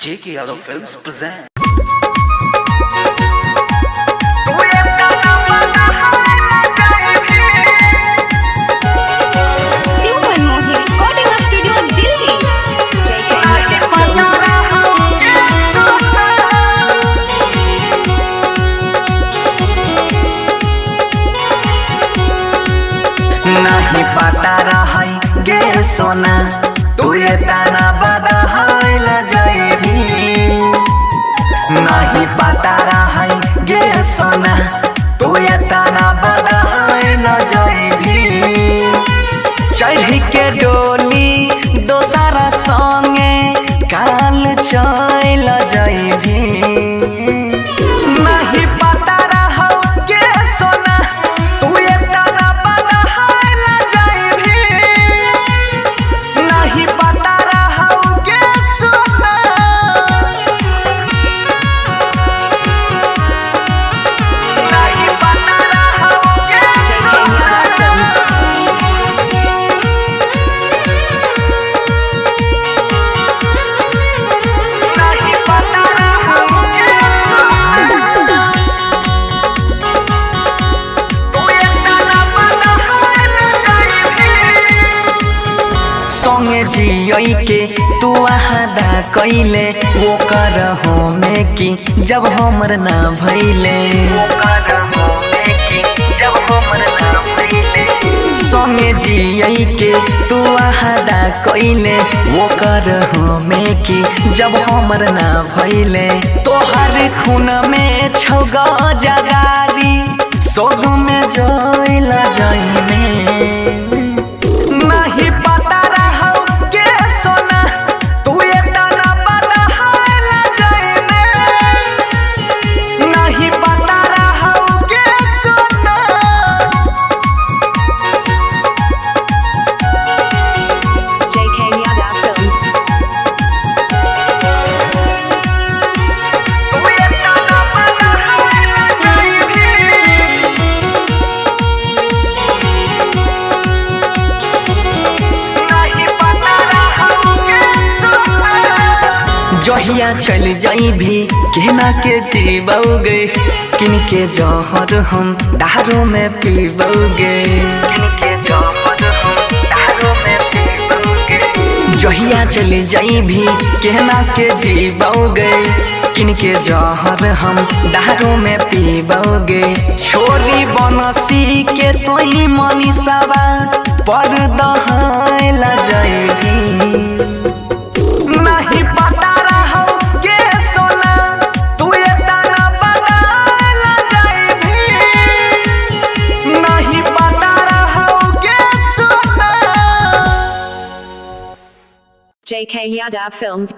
J.K. Yadav Films present. नहीं पता रही गे सोना तू ये तना बदहाइल जाइबी। नहीं पता रही गे सोना तू ये तना बदहाइल जाइबी। चढ़ी के डोली दोसरा संगे काल चल जाइबी। संगे जियई के तू आदा कैले वो कर हो में कि जब हमर ना भइले। संगे जियई के तू आदा कैले वो कर हो में कि जब हमर ना भइले। तोहर खून में छौग जगारी सोग में जइल जाइने। जहिया चल जाइबी कहना के जीवोगे किन के जहर हम दारू में पीबोगे। जहिया चल जाइबी कहना के जीवोगे किन के जहर हम दारू में पीबोगे। छोरी बनसी के तोही मनीषावा पर दहाइल जाइबी। J.K. Yadav Films